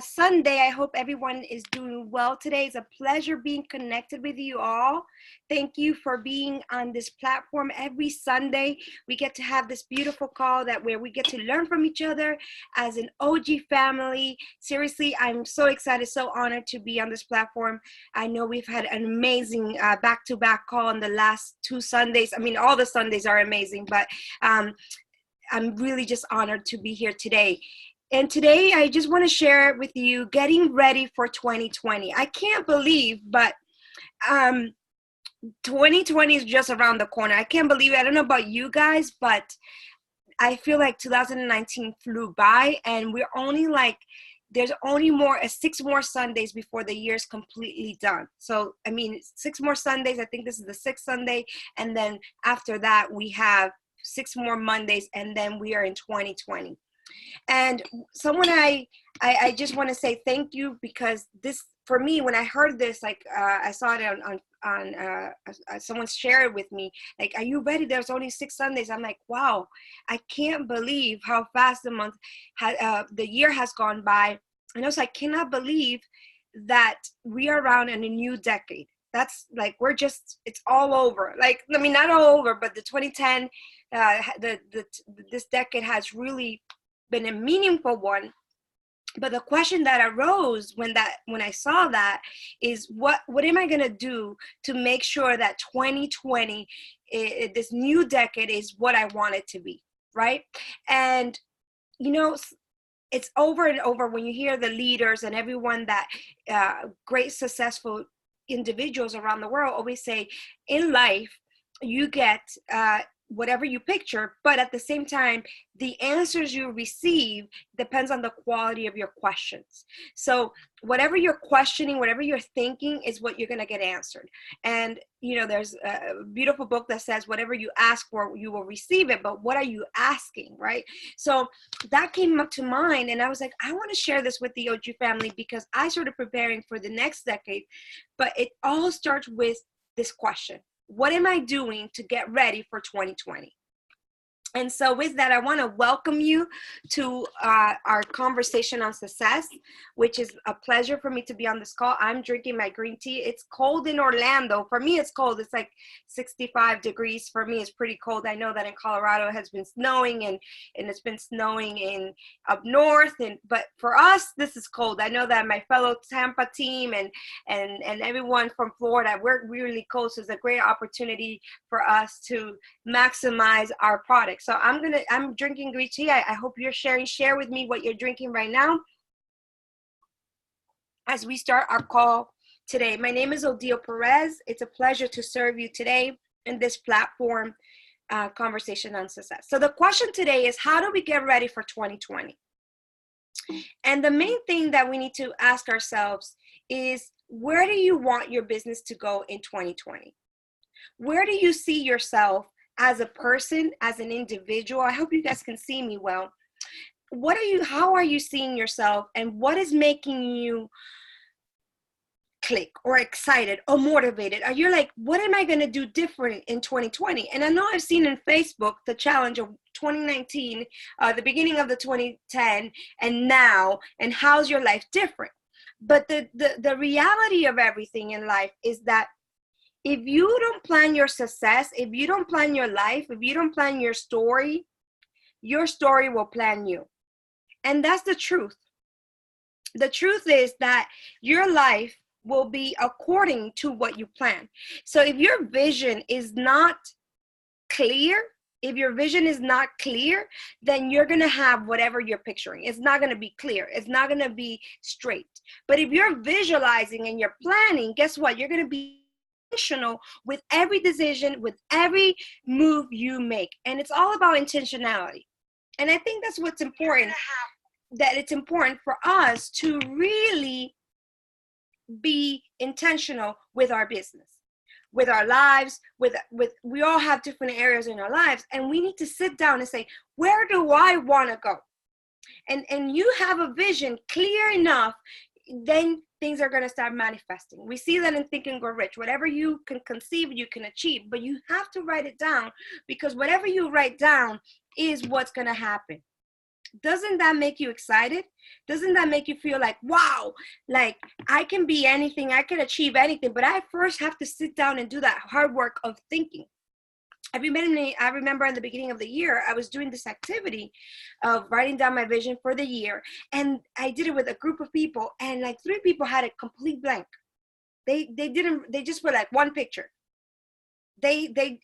Sunday. I hope everyone is doing well today. It's a pleasure being connected with you all. Thank you for being on this platform every Sunday. We get to have this beautiful call where we get to learn from each other as an OG family. Seriously, I'm so excited, so honored to be on this platform. I know we've had an amazing back-to-back call on the last two Sundays. I mean, all the Sundays are amazing, but I'm really just honored to be here today. And today I just want to share with you getting ready for 2020. I can't believe, but 2020 is just around the corner. I can't believe it. I don't know about you guys, but I feel like 2019 flew by, and we're only there's only six more Sundays before the year's completely done. So, I mean, 6 more Sundays. I think this is the 6th Sunday. And then after that, we have 6 more Mondays, and then we are in 2020. And someone I just want to say thank you, because this, for me, when I heard this, I saw it on someone shared it with me, like, are you ready? There's only 6 Sundays. I'm like, wow, I can't believe how fast the year has gone by. And also, I cannot believe that we are around in a new decade. That's like, it's all over. Like, I mean, not all over, but the 2010, this decade has really been a meaningful one. But the question that arose when I saw that is, what am I going to do to make sure that 2020, this new decade, is what I want it to be, right? And it's over and over when you hear the leaders and everyone that great successful individuals around the world always say, in life you get whatever you picture, but at the same time, the answers you receive depends on the quality of your questions. So whatever you're questioning, whatever you're thinking, is what you're going to get answered. And, there's a beautiful book that says, whatever you ask for, you will receive it, but what are you asking, right? So that came up to mind, and I was like, I want to share this with the OG family, because I started preparing for the next decade, but it all starts with this question. What am I doing to get ready for 2020? And so with that, I want to welcome you to our conversation on success, which is a pleasure for me to be on this call. I'm drinking my green tea. It's cold in Orlando. For me, it's cold. It's like 65 degrees. For me, it's pretty cold. I know that in Colorado it has been snowing, and it's been snowing up north. But for us, this is cold. I know that my fellow Tampa team and everyone from Florida, we're really cold. So it's a great opportunity for us to maximize our product. So I'm drinking green tea. I hope you're share with me what you're drinking right now as we start our call today. My name is Odile Perez. It's a pleasure to serve you today in this platform, conversation on success. So the question today is, how do we get ready for 2020? And the main thing that we need to ask ourselves is, where do you want your business to go in 2020? Where do you see yourself as a person, as an individual? I hope you guys can see me well. How are you seeing yourself, and what is making you click or excited or motivated? Are you like, what am I going to do different in 2020? And I know I've seen in Facebook the challenge of 2019, the beginning of the 2010, and now, and how's your life different? But the reality of everything in life is that if you don't plan your success, if you don't plan your life, if you don't plan your story will plan you. And that's the truth. The truth is that your life will be according to what you plan. So if your vision is not clear, then you're going to have whatever you're picturing. It's not going to be clear. It's not going to be straight. But if you're visualizing and you're planning, guess what? You're going to be intentional with every decision, with every move you make. And it's all about intentionality. And I think that's what's important, that it's important for us to really be intentional with our business, with our lives, we all have different areas in our lives, and we need to sit down and say, where do I want to go? And you have a vision clear enough, then things are going to start manifesting. We see that in Think and Grow Rich. Whatever you can conceive, you can achieve, but you have to write it down, because whatever you write down is what's going to happen. doesn't that make you excited? Doesn't that make you feel like, wow, like I can be anything, I can achieve anything, but I first have to sit down and do that hard work of thinking. I remember in the beginning of the year, I was doing this activity of writing down my vision for the year. And I did it with a group of people, and like 3 people had a complete blank. They just put like one picture. They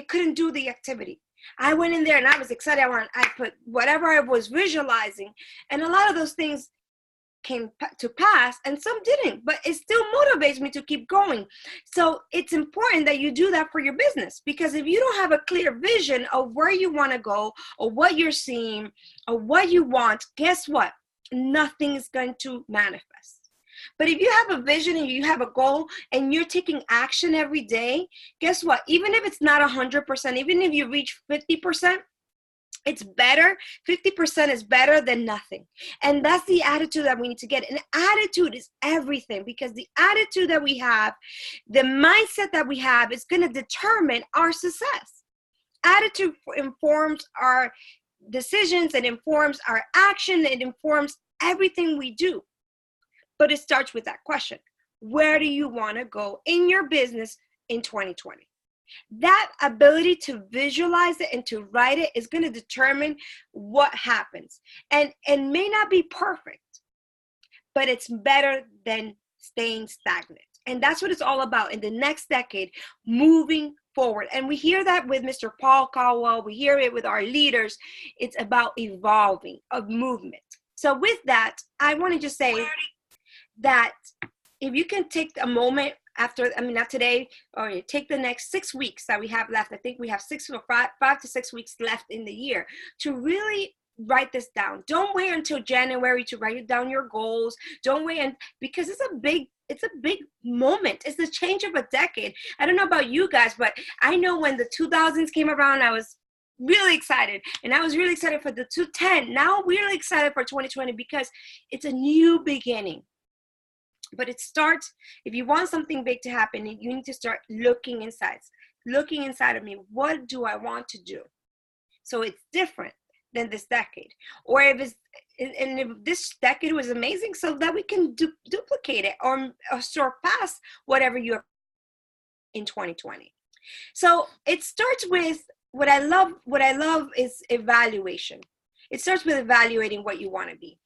couldn't do the activity. I went in there and I was excited. I put whatever I was visualizing, and a lot of those things came to pass and some didn't, but it still motivates me to keep going. So it's important that you do that for your business, because if you don't have a clear vision of where you want to go or what you're seeing or what you want, guess what? Nothing is going to manifest. But if you have a vision and you have a goal and you're taking action every day, guess what? Even if it's not 100%, even if you reach 50%, it's better. 50% is better than nothing. And that's the attitude that we need to get. And attitude is everything, because the attitude that we have, the mindset that we have, is going to determine our success. Attitude informs our decisions, it informs our action, it informs everything we do. But it starts with that question: where do you want to go in your business in 2020? That ability to visualize it and to write it is going to determine what happens. And may not be perfect, but it's better than staying stagnant. And that's what it's all about in the next decade, moving forward. And we hear that with Mr. Paul Caldwell. We hear it with our leaders. It's about evolving, of movement. So with that, I want to just say that if you can take a moment after, not today, or you take the next 6 weeks that we have left. I think we have 5 to 6 weeks left in the year to really write this down. Don't wait until January to write down your goals. Don't wait, because it's a big moment. It's the change of a decade. I don't know about you guys, but I know when the 2000s came around, I was really excited, and I was really excited for the 2010. Now we're really excited for 2020 because it's a new beginning. But it starts, if you want something big to happen, you need to start looking inside of me. What do I want to do? So it's different than this decade. Or if this decade was amazing, so that we can duplicate it or surpass whatever you have in 2020. So it starts with what I love is evaluation. It starts with evaluating what you want to be.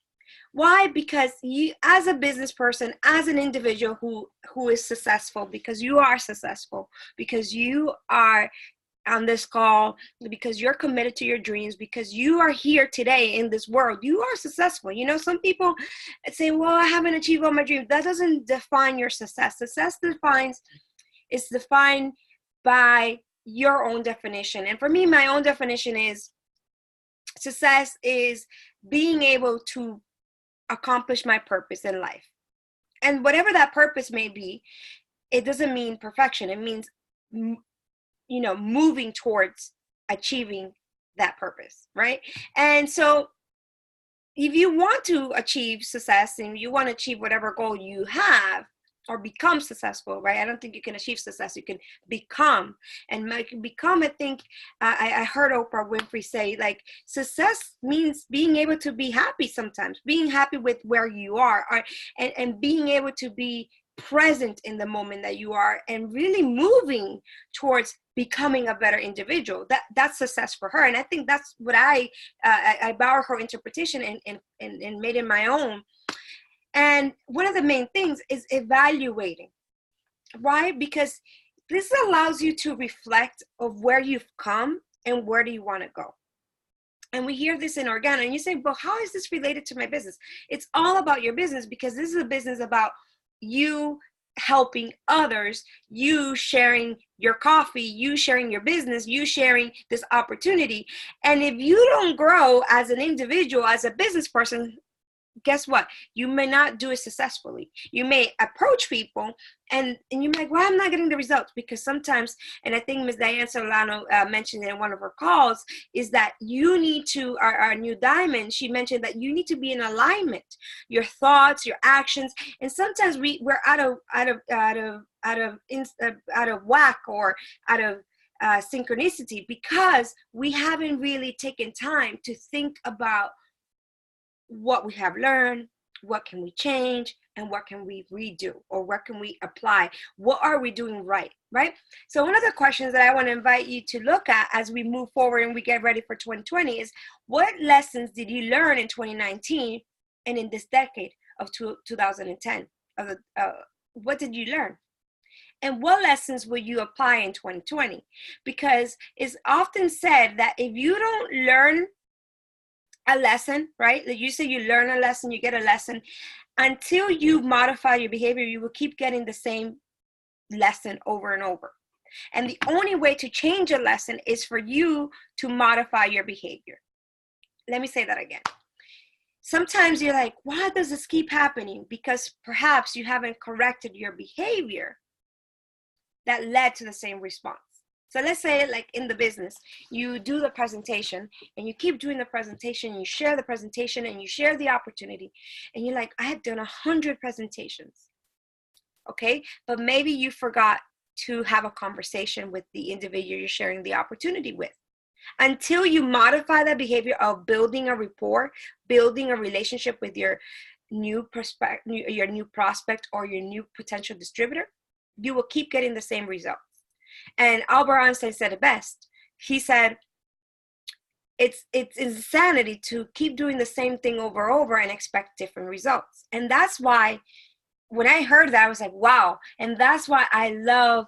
Why? Because you, as a business person, as an individual who is successful, because you are successful, because you are on this call, because you're committed to your dreams, because you are here today in this world, you are successful. You know, some people say, well, I haven't achieved all my dreams. That doesn't define your success. Success is defined by your own definition. And for me, my own definition is success is being able to accomplish my purpose in life. And whatever that purpose may be, it doesn't mean perfection. It means, moving towards achieving that purpose, right? And so if you want to achieve success and you want to achieve whatever goal you have, or become successful, right? I don't think you can achieve success. You can become. And become, I think, I heard Oprah Winfrey say, like, success means being able to be happy sometimes, being happy with where you are, and being able to be present in the moment that you are, and really moving towards becoming a better individual. That's success for her. And I think that's what I borrow her interpretation and made it my own. And one of the main things is evaluating. Why? Because this allows you to reflect of where you've come and where do you want to go. And we hear this in Organa, and you say, but how is this related to my business? It's all about your business, because this is a business about you helping others, you sharing your coffee, you sharing your business, you sharing this opportunity. And if you don't grow as an individual, as a business person, guess what? You may not do it successfully. You may approach people and you're like, well, I'm not getting the results, because sometimes, and I think Ms. Diane Solano mentioned it in one of her calls, is that you need to, our new diamond, she mentioned that you need to be in alignment, your thoughts, your actions. And sometimes we're out of whack, or out of synchronicity, because we haven't really taken time to think about what we have learned, what can we change, and what can we redo, or what can we apply? What are we doing right, right? So one of the questions that I want to invite you to look at as we move forward and we get ready for 2020 is, what lessons did you learn in 2019 and in this decade of 2010? What did you learn? And what lessons will you apply in 2020? Because it's often said that if you don't learn a lesson, right? Like you say, you learn a lesson, you get a lesson. Until you modify your behavior, you will keep getting the same lesson over and over. And the only way to change a lesson is for you to modify your behavior. Let me say that again. Sometimes you're like, why does this keep happening? Because perhaps you haven't corrected your behavior that led to the same response. So let's say, like in the business, you do the presentation and you keep doing the presentation, you share the presentation and you share the opportunity, and you're like, I have done 100 presentations. Okay, but maybe you forgot to have a conversation with the individual you're sharing the opportunity with. Until you modify that behavior of building a rapport, building a relationship with your new prospect or your new potential distributor, you will keep getting the same results. And Albert Einstein said it best. He said, it's insanity to keep doing the same thing over and over and expect different results. And that's why when I heard that, I was like, wow. And that's why I love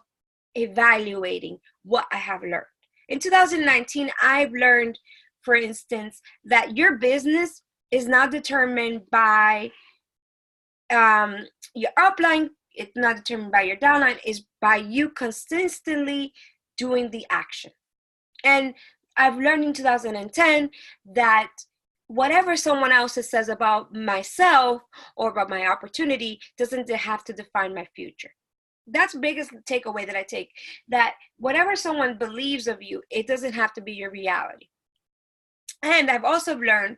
evaluating what I have learned. In 2019, I've learned, for instance, that your business is not determined by your upline. It's not determined by your downline. It's by you consistently doing the action. And I've learned in 2010 that whatever someone else says about myself or about my opportunity doesn't have to define my future. That's the biggest takeaway that I take, that whatever someone believes of you, it doesn't have to be your reality. And I've also learned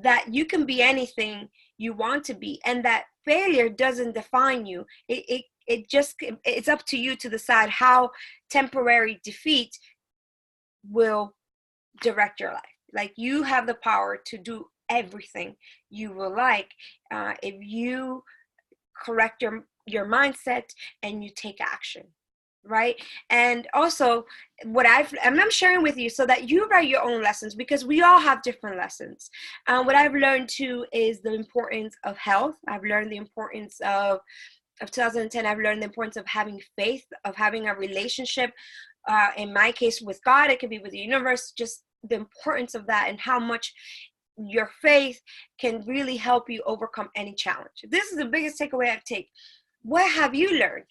that you can be anything you want to be, and that failure doesn't define you. It's up to you to decide how temporary defeat will direct your life. Like, you have the power to do everything you will like if you correct your mindset and you take action, right? And also, I'm sharing with you so that you write your own lessons, because we all have different lessons. What I've learned too is the importance of health. I've learned the importance of 2010. I've learned the importance of having faith, of having a relationship. In my case, with God, it could be with the universe. Just the importance of that, and how much your faith can really help you overcome any challenge. This is the biggest takeaway I take. What have you learned?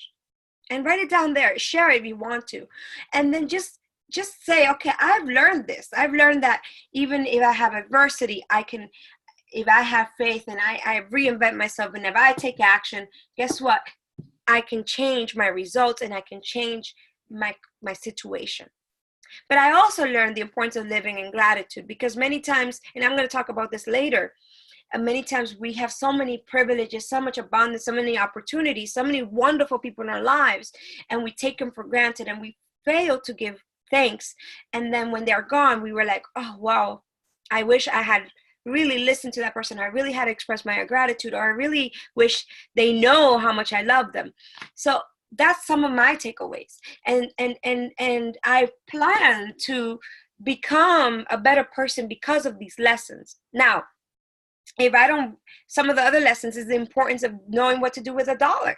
And write it down there. Share it if you want to. And then just say, okay, I've learned this. I've learned that even if I have adversity, if I have faith and I reinvent myself, and if I take action, guess what? I can change my results and I can change my situation. But I also learned the importance of living in gratitude, because many times, and I'm going to talk about this later, many times we have so many privileges, so much abundance, so many opportunities, so many wonderful people in our lives, and we take them for granted and we fail to give thanks. And then when they're gone, we were like, oh, wow, I wish I had really listened to that person. I really had expressed my gratitude, or I really wish they know how much I love them. So that's some of my takeaways. And I plan to become a better person because of these lessons. Now, some of the other lessons is the importance of knowing what to do with a dollar.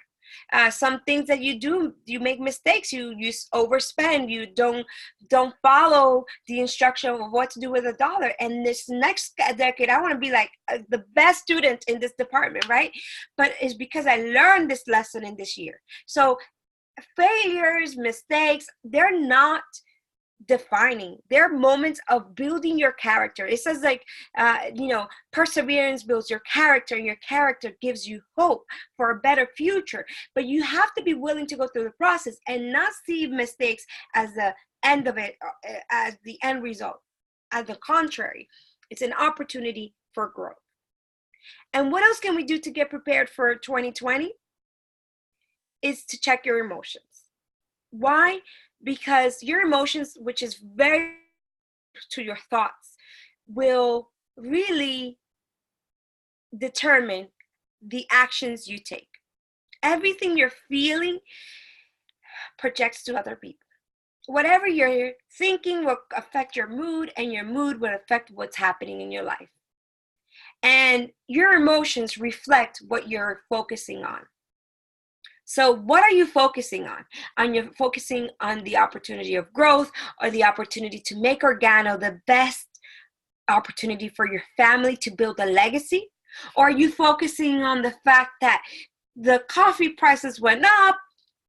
Some things that you do, you make mistakes, you overspend, you don't follow the instruction of what to do with a dollar. And this next decade, I want to be like the best student in this department, right? But it's because I learned this lesson in this year. So failures, mistakes, they're not defining. They're moments of building your character. It says perseverance builds your character, and your character gives you hope for a better future. But you have to be willing to go through the process and not see mistakes as the end of it, as the end result. On the contrary, it's an opportunity for growth. And what else can we do to get prepared for 2020? Is to check your emotions. Why? Because your emotions, which is very to your thoughts, will really determine the actions you take. Everything you're feeling projects to other people. Whatever you're thinking will affect your mood, and your mood will affect what's happening in your life. And your emotions reflect what you're focusing on. So what are you focusing on? You're focusing on the opportunity of growth, or the opportunity to make Organo the best opportunity for your family to build a legacy? Or are you focusing on the fact that the coffee prices went up,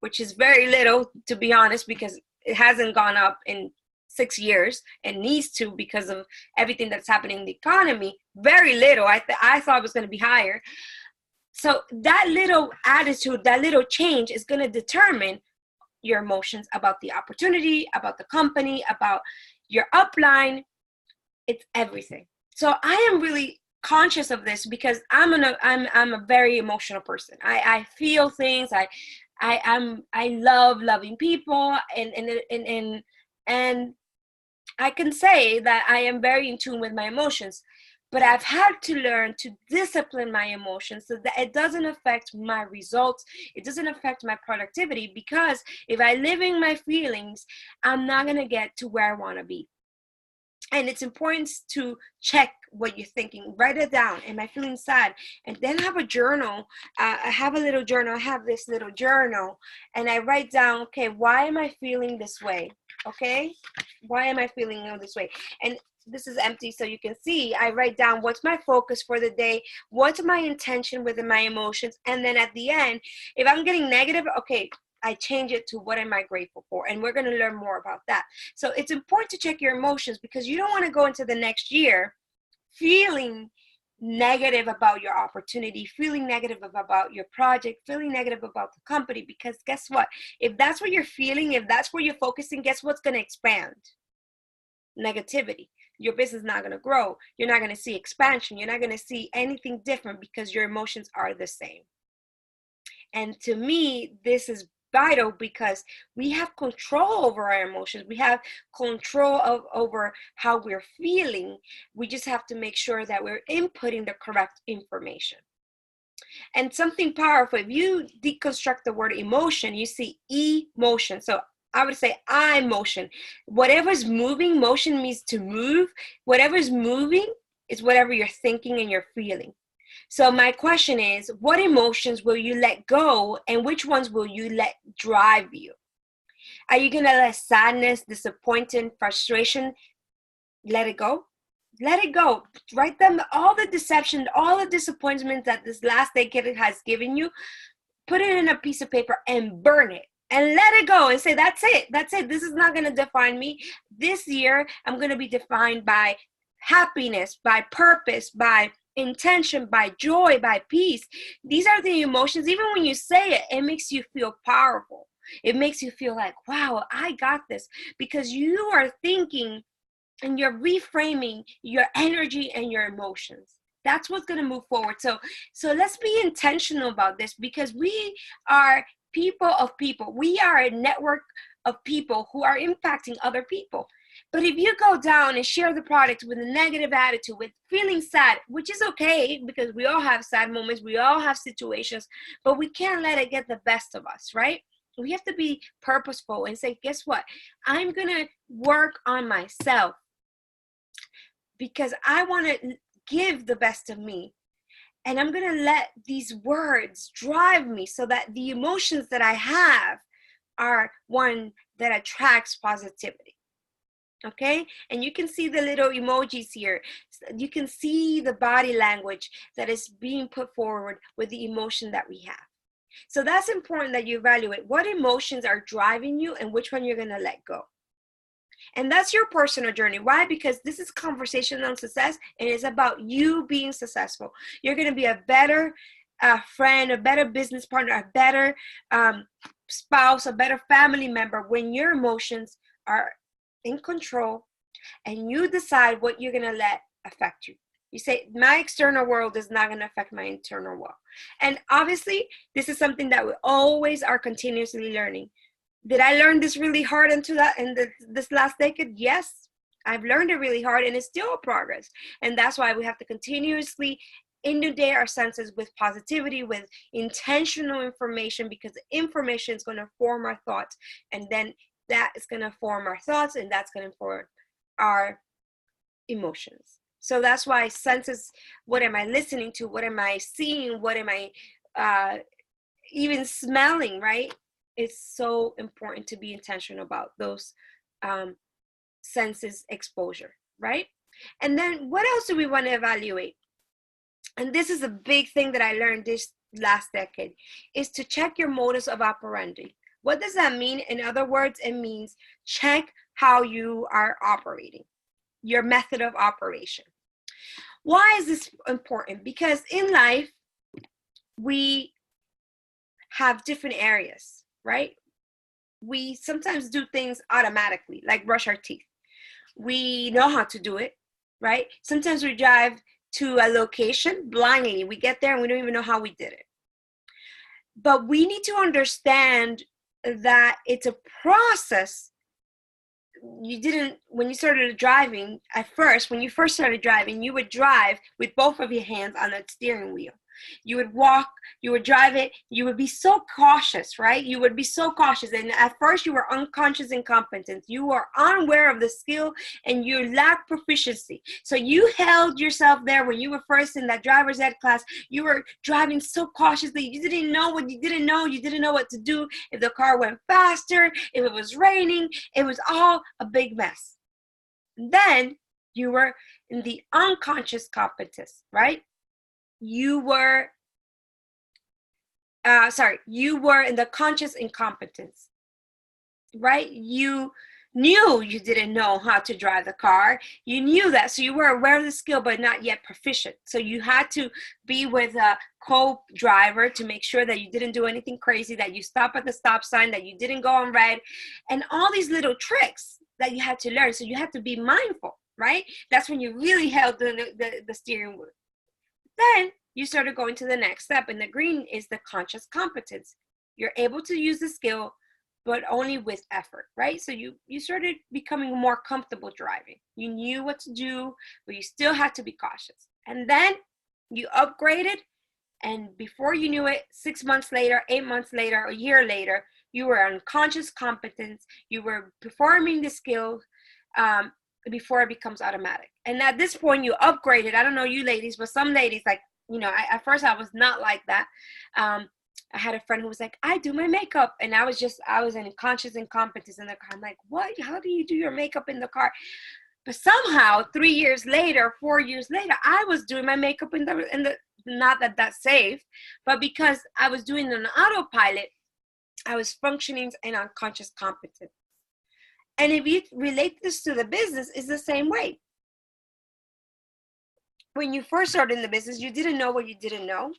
which is very little, to be honest, because it hasn't gone up in 6 years and needs to, because of everything that's happening in the economy? Very little. I thought it was going to be higher. So that little attitude, that little change is going to determine your emotions about the opportunity, about the company, about your upline. It's everything. So I am really conscious of this because I'm a very emotional person. I feel things. I love loving people, and I can say that I am very in tune with my emotions. But I've had to learn to discipline my emotions so that it doesn't affect my results. It doesn't affect my productivity, because if I live in my feelings, I'm not going to get to where I want to be. And it's important to check what you're thinking. Write it down. Am I feeling sad? And then have a journal. I have a little journal. I have this little journal. And I write down, okay, why am I feeling this way? Okay? Why am I feeling this way? And this is empty, so you can see I write down what's my focus for the day, what's my intention within my emotions, and then at the end, if I'm getting negative, okay, I change it to what am I grateful for, and we're going to learn more about that. So it's important to check your emotions, because you don't want to go into the next year feeling negative about your opportunity, feeling negative about your project, feeling negative about the company, because guess what? If that's what you're feeling, if that's where you're focusing, guess what's going to expand? Negativity. Your business is not going to grow. You're not going to see expansion. You're not going to see anything different, because your emotions are the same. And to me, this is vital, because we have control over our emotions. We have control over how we're feeling. We just have to make sure that we're inputting the correct information. And something powerful, if you deconstruct the word emotion, you see emotion. So I would say I motion. Whatever's moving, motion means to move. Whatever's moving is whatever you're thinking and you're feeling. So my question is, what emotions will you let go, and which ones will you let drive you? Are you going to let sadness, disappointment, frustration, let it go? Let it go. Write them, all the deception, all the disappointment that this last decade has given you, put it in a piece of paper and burn it. And let it go and say, that's it. That's it. This is not going to define me. This year, I'm going to be defined by happiness, by purpose, by intention, by joy, by peace. These are the emotions. Even when you say it, it makes you feel powerful. It makes you feel like, wow, I got this. Because you are thinking and you're reframing your energy and your emotions. That's what's going to move forward. So let's be intentional about this, because we are people of people. We are a network of people who are impacting other people. But if you go down and share the product with a negative attitude, with feeling sad, which is okay, because we all have sad moments, we all have situations, but we can't let it get the best of us, right? We have to be purposeful and say, guess what? I'm going to work on myself, because I want to give the best of me. And I'm going to let these words drive me, so that the emotions that I have are one that attracts positivity. Okay? And you can see the little emojis here. You can see the body language that is being put forward with the emotion that we have. So that's important, that you evaluate what emotions are driving you and which one you're going to let go. And that's your personal journey. Why? Because this is conversation on success, and it's about you being successful. You're going to be a better friend, a better business partner, a better spouse, a better family member when your emotions are in control and you decide what you're going to let affect you. You say, my external world is not going to affect my internal world. And obviously, this is something that we always are continuously learning. Did I learn this really hard this last decade? Yes, I've learned it really hard, and it's still a progress. And that's why we have to continuously inundate our senses with positivity, with intentional information, because the information is going to form our thoughts, and then that is going to form our thoughts, and that's going to form our emotions. So that's why senses, what am I listening to? What am I seeing? What am I even smelling, right? It's so important to be intentional about those senses exposure, right? And then what else do we want to evaluate? And this is a big thing that I learned this last decade, is to check your modus of operandi. What does that mean? In other words, it means check how you are operating, your method of operation. Why is this important? Because in life, we have different areas, right? We sometimes do things automatically, like brush our teeth. We know how to do it, right? Sometimes we drive to a location blindly. We get there and we don't even know how we did it. But we need to understand that it's a process. You didn't, when you started driving, at first, when you first started driving, you would drive with both of your hands on the steering wheel. You would walk, you would drive it, you would be so cautious, right? You would be so cautious. And at first you were unconscious incompetence. You were unaware of the skill and you lacked proficiency. So you held yourself there when you were first in that driver's ed class. You were driving so cautiously. You didn't know what you didn't know. You didn't know what to do. If the car went faster, if it was raining, it was all a big mess. Then you were in the unconscious competence, right? You were in the conscious incompetence, right? You knew you didn't know how to drive the car. You knew that, so you were aware of the skill, but not yet proficient. So you had to be with a co-driver to make sure that you didn't do anything crazy, that you stop at the stop sign, that you didn't go on red, and all these little tricks that you had to learn. So you had to be mindful, right? That's when you really held the steering wheel. Then you started going to the next step, and the green is the conscious competence. You're able to use the skill, but only with effort, right? So you started becoming more comfortable driving. You knew what to do, but you still had to be cautious. And then you upgraded, and before you knew it, 6 months later, 8 months later, a year later, you were on conscious competence. You were performing the skill before it becomes automatic. And at this point, you upgraded. I don't know you ladies, but some ladies, like, you know, at first I was not like that. I had a friend who was like, I do my makeup. And I was in conscious incompetence in the car. I'm like, what? How do you do your makeup in the car? But somehow 3 years later, 4 years later, I was doing my makeup in the not that that's safe, but because I was doing an autopilot, I was functioning in unconscious competence. And if you relate this to the business, it's the same way. When you first started in the business, you didn't know what you didn't know.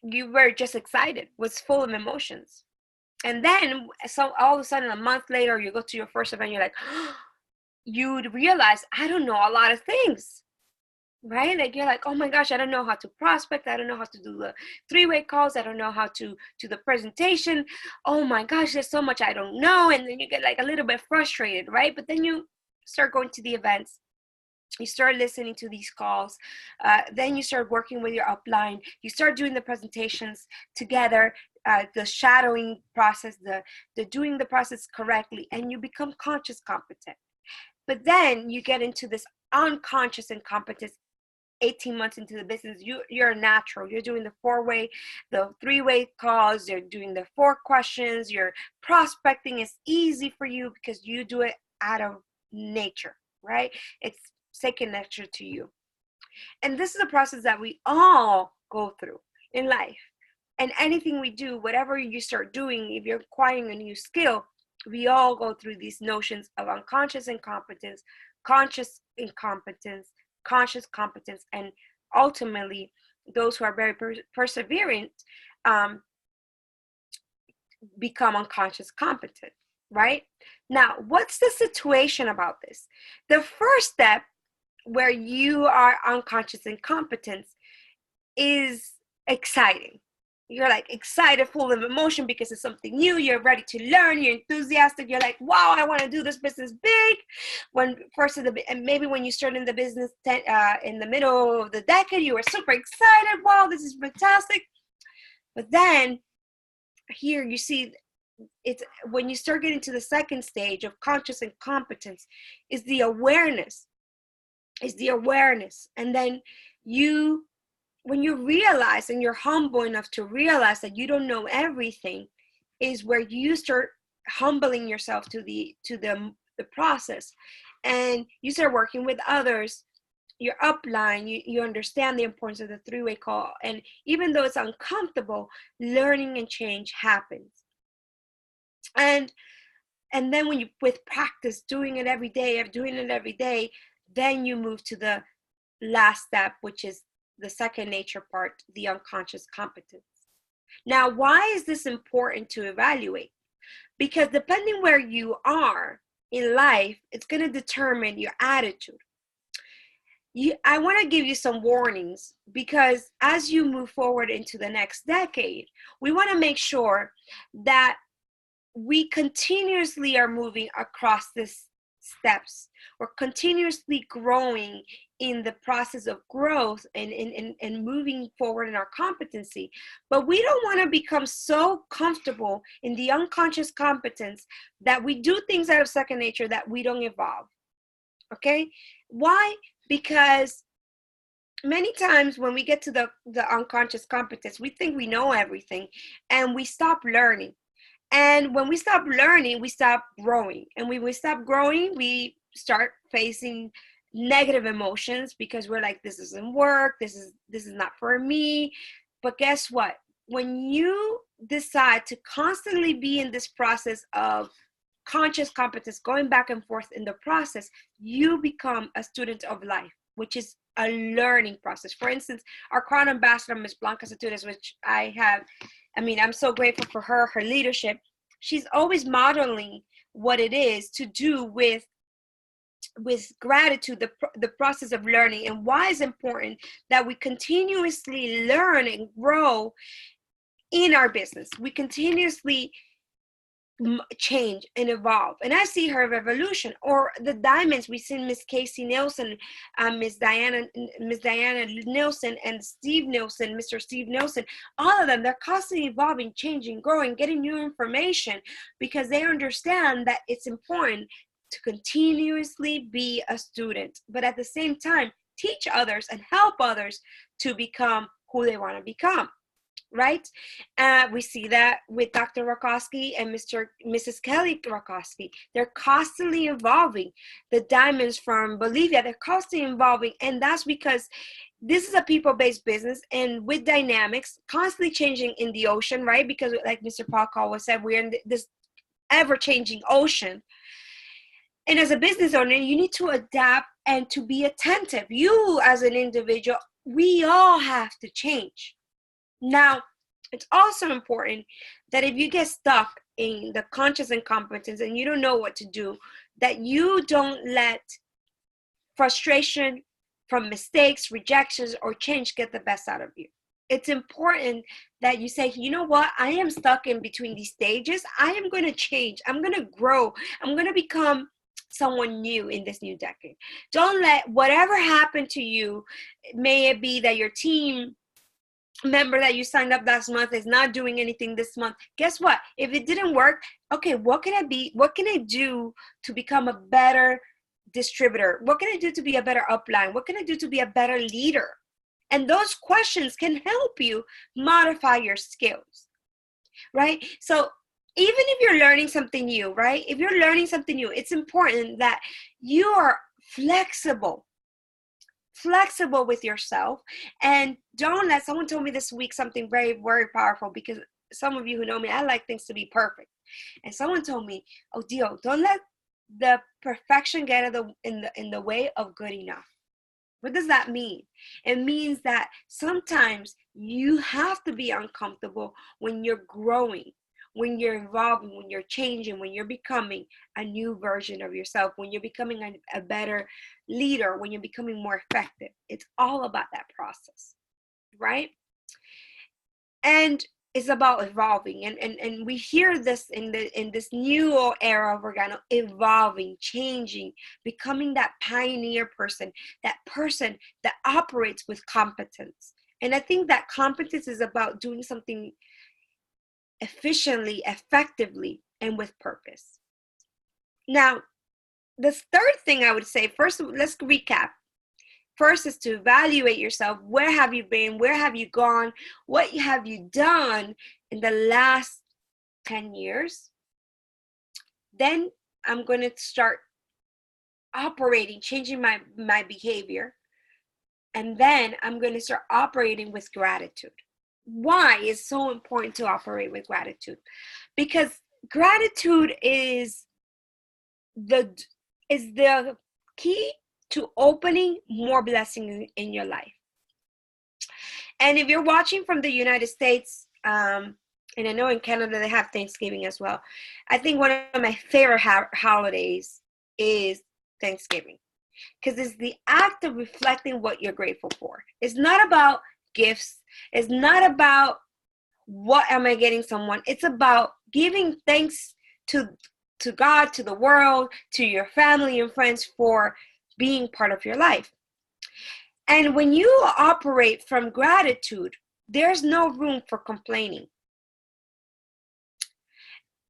You were just excited, was full of emotions. And then, so all of a sudden, a month later, you go to your first event, you're like, you realize, I don't know a lot of things, right? Like, you're like, oh my gosh, I don't know how to prospect. I don't know how to do the three-way calls. I don't know how to do the presentation. Oh my gosh, there's so much I don't know. And then you get like a little bit frustrated, right? But then you start going to the events. You start listening to these calls. Then you start working with your upline. You start doing the presentations together, the shadowing process, the doing the process correctly, and you become conscious competent. But then you get into this unconscious incompetence. 18 months into the business, you're natural. You're doing the four-way, the three-way calls. You're doing the 4 questions. Your prospecting is easy for you because you do it out of nature, right? It's second nature to you. And this is a process that we all go through in life. And anything we do, whatever you start doing, if you're acquiring a new skill, we all go through these notions of unconscious incompetence, conscious incompetence, conscious competence, and ultimately those who are very perseverant become unconscious competent, right? Now, what's the situation about this? The first step where you are unconscious incompetence is exciting. you're like excited, full of emotion because it's something new. You're ready to learn. You're enthusiastic. You're like, wow, I want to do this business big. When first of the, and maybe when you start in the business in the middle of the decade, you were super excited. Wow, this is fantastic. But then here you see it's when you start getting to the second stage of conscious incompetence is the awareness. And then you, when you realize and you're humble enough to realize that you don't know everything, is where you start humbling yourself to the process, and you start working with others, your upline. You understand the importance of the three-way call, and even though it's uncomfortable, learning and change happens. And then when you, with practice, doing it every day, then you move to the last step, which is the second nature part, the unconscious competence. Now, why is this important to evaluate? Because depending where you are in life, it's going to determine your attitude. I want to give you some warnings, because as you move forward into the next decade, we want to make sure that we continuously are moving across these steps. We're continuously growing in the process of growth and moving forward in our competency. But we don't want to become so comfortable in the unconscious competence that we do things out of second nature that we don't evolve. Okay? Why? Because many times when we get to the unconscious competence, we think we know everything and we stop learning. And when we stop learning, we stop growing. And when we stop growing, we start facing negative emotions because we're like, this doesn't work. This is not for me. But guess what? When you decide to constantly be in this process of conscious competence, going back and forth in the process, you become a student of life, which is a learning process. For instance, our crown ambassador, Ms. Blanca Satudes, which I'm so grateful for her leadership. She's always modeling what it is to do with gratitude, the process of learning, and why it's important that we continuously learn and grow in our business. We continuously change and evolve. And I see her revolution. Or the diamonds, we see Miss Casey Nielsen, Miss Diana Nielsen, and Steve Nielsen, Mr. Steve Nielsen. All of them, they're constantly evolving, changing, growing, getting new information, because they understand that it's important to continuously be a student, but at the same time teach others and help others to become who they want to become. Right? We see that with Dr. Rakowski and Mrs. Kelly Rakowski. They're constantly evolving. The diamonds from Bolivia, they're constantly evolving. And that's because this is a people-based business, and with dynamics constantly changing in the ocean, right? Because like Mr. Paul Caldwell said, we're in this ever-changing ocean. And as a business owner, you need to adapt and to be attentive. You as an individual, we all have to change. Now, it's also important that if you get stuck in the conscious incompetence and you don't know what to do, that you don't let frustration from mistakes, rejections, or change get the best out of you. It's important that you say, you know what, I am stuck in between these stages. I am going to change. I'm going to grow. I'm going to become someone new in this new decade. Don't let whatever happened to you, may it be that your team member that you signed up last month is not doing anything this month. Guess what? If it didn't work, okay, what can I do to become a better distributor? What can I do to be a better upline? What can I do to be a better leader? And those questions can help you modify your skills, right? So even if you're learning something new, right? If you're learning something new, it's important that you are flexible with yourself, and don't let someone told me this week something very, very powerful, because some of you who know me, I like things to be perfect. And someone told me, Odile, don't let the perfection get in the way of good enough. What does that mean? It means that sometimes you have to be uncomfortable when you're growing, when you're evolving, when you're changing, when you're becoming a new version of yourself, when you're becoming a better leader, when you're becoming more effective. It's all about that process, right? And is about evolving, and we hear this in this new era of Organo, evolving, changing, becoming that pioneer person, that person that operates with competence. And I think that competence is about doing something efficiently, effectively, and with purpose. Now, the third thing I would say, first, let's recap. First is to evaluate yourself. Where have you been? Where have you gone? What have you done in the last 10 years? Then I'm going to start operating, changing my behavior. And then I'm going to start operating with gratitude. Why is so important to operate with gratitude? Because gratitude is the key to opening more blessings in your life. And if you're watching from the United States, and I know in Canada they have Thanksgiving as well, I think one of my favorite holidays is Thanksgiving, because it's the act of reflecting what you're grateful for. It's not about gifts. It's not about what am I getting someone. It's about giving thanks to God, to the world, to your family and friends for being part of your life. And when you operate from gratitude, there's no room for complaining.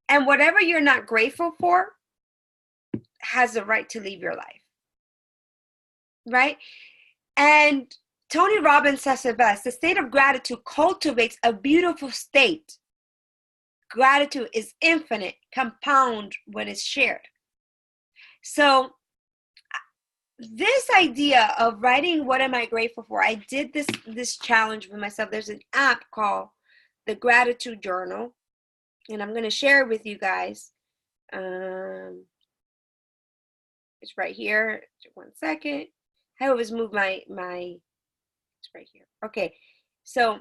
And whatever you're not grateful for has the right to leave your life. Right? And Tony Robbins says it best: the state of gratitude cultivates a beautiful state. Gratitude is infinite, compound when it's shared. So this idea of writing what am I grateful for, I did this challenge with myself. There's an app called the Gratitude Journal, and I'm going to share it with you guys. It's right here. 1 second. I always move my it's right here. Okay, so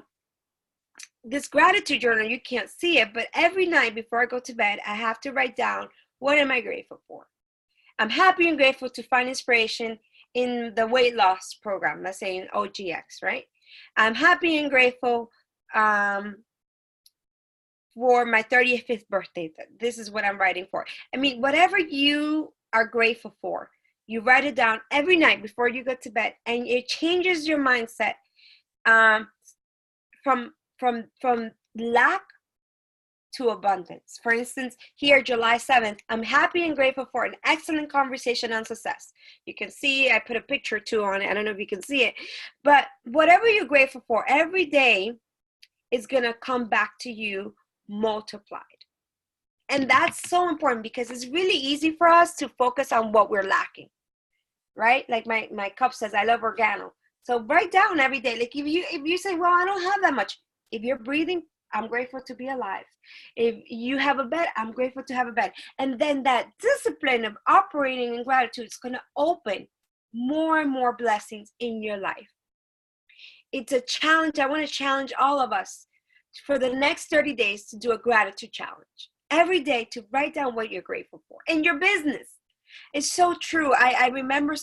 this gratitude journal, you can't see it, but every night before I go to bed, I have to write down, what am I grateful for? I'm happy and grateful to find inspiration in the weight loss program, let's say in OGX, right? I'm happy and grateful for my 35th birthday. This is what I'm writing for. I mean, whatever you are grateful for, you write it down every night before you go to bed, and it changes your mindset from lack to abundance. For instance, here, July 7th, I'm happy and grateful for an excellent conversation on success. You can see I put a picture too on it. I don't know if you can see it, but whatever you're grateful for every day is going to come back to you multiplied. And that's so important, because it's really easy for us to focus on what we're lacking, right? Like my cup says, I love Organo. So write down every day. Like if you say, well, I don't have that much. If you're breathing, I'm grateful to be alive. If you have a bed, I'm grateful to have a bed. And then that discipline of operating in gratitude is going to open more and more blessings in your life. It's a challenge. I want to challenge all of us for the next 30 days to do a gratitude challenge. Every day to write down what you're grateful for in your business. It's so true. I remember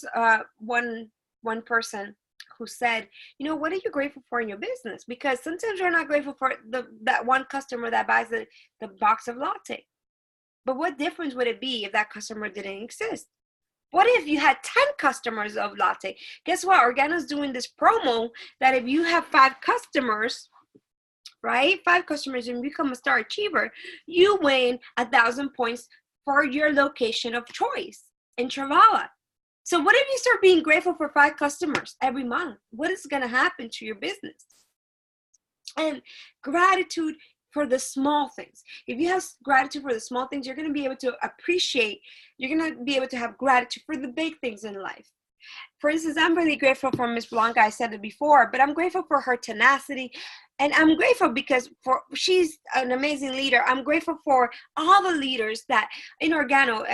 one person who said, what are you grateful for in your business? Because sometimes you're not grateful for that one customer that buys the box of latte. But what difference would it be if that customer didn't exist? What if you had 10 customers of latte? Guess what? Organo's doing this promo that if you have 5 customers, right? 5 customers and become a star achiever, you win 1,000 points for your location of choice in Travala. So what if you start being grateful for 5 customers every month? What is going to happen to your business? And gratitude for the small things. If you have gratitude for the small things, you're going to be able to appreciate, you're going to be able to have gratitude for the big things in life. For instance, I'm really grateful for Miss Blanca. I said it before, but I'm grateful for her tenacity. And I'm grateful because she's an amazing leader. I'm grateful for all the leaders that in Organo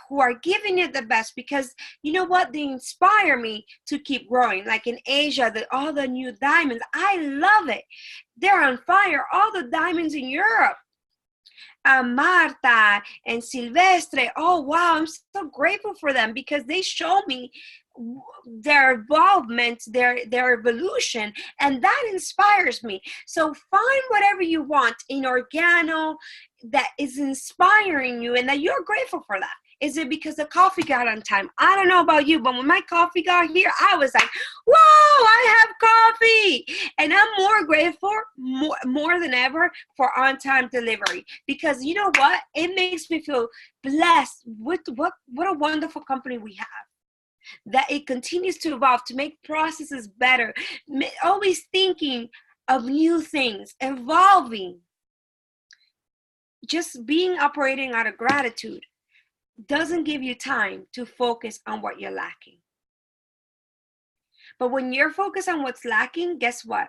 who are giving it the best, because you know what? They inspire me to keep growing. Like in Asia, all the new diamonds, I love it. They're on fire. All the diamonds in Europe. Marta and Silvestre. Oh, wow, I'm so grateful for them because they show me their involvement, their evolution, and that inspires me. So find whatever you want in Organo that is inspiring you and that you're grateful for that. Is it because the coffee got on time? I don't know about you, but when my coffee got here, I was like, whoa, I have coffee. And I'm more grateful, more than ever, for on-time delivery. Because you know what? It makes me feel blessed with what a wonderful company we have. That it continues to evolve, to make processes better, always thinking of new things, evolving. Just being operating out of gratitude doesn't give you time to focus on what you're lacking. But when you're focused on what's lacking, guess what?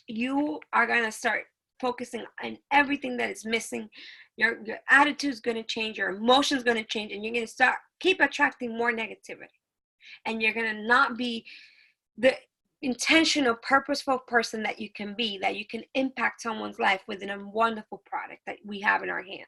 You are going to start focusing on everything that is missing. Your attitude is going to change, your emotions going to change, and you're going to keep attracting more negativity. And you're going to not be the intentional, purposeful person that you can be, that you can impact someone's life with a wonderful product that we have in our hands.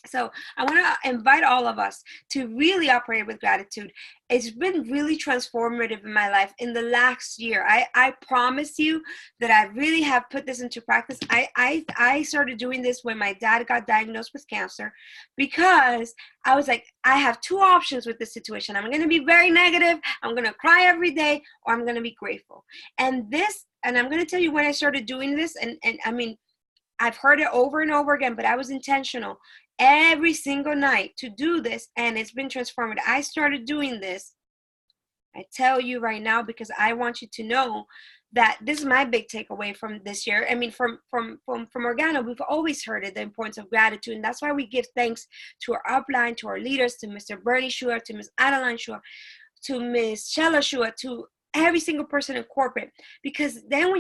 So I want to invite all of us to really operate with gratitude. It's been really transformative in my life in the last year. I promise you that I really have put this into practice. I started doing this when my dad got diagnosed with cancer, because I was like, I have two options with this situation. I'm going to be very negative, I'm going to cry every day, or I'm going to be grateful. And I'm going to tell you when I started doing this, and I mean, I've heard it over and over again, but I was intentional every single night to do this, and it's been transformative. I started doing this, I tell you right now, because I want you to know that this is my big takeaway from this year. I mean, from Organo, we've always heard it, the importance of gratitude, and that's why we give thanks to our upline, to our leaders, to Mr. Bernie Shua, to Ms. Adeline Shua, to Ms. Shella Shua, to every single person in corporate, because then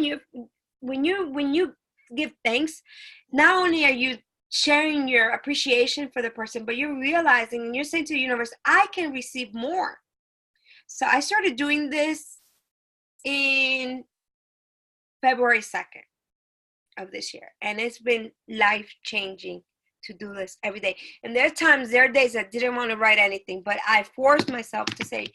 when you give thanks, not only are you sharing your appreciation for the person, but you're realizing and you're saying to the universe, I can receive more. So I started doing this in February 2nd of this year, and it's been life-changing to do this every day. And there are days I didn't want to write anything, but I forced myself to say,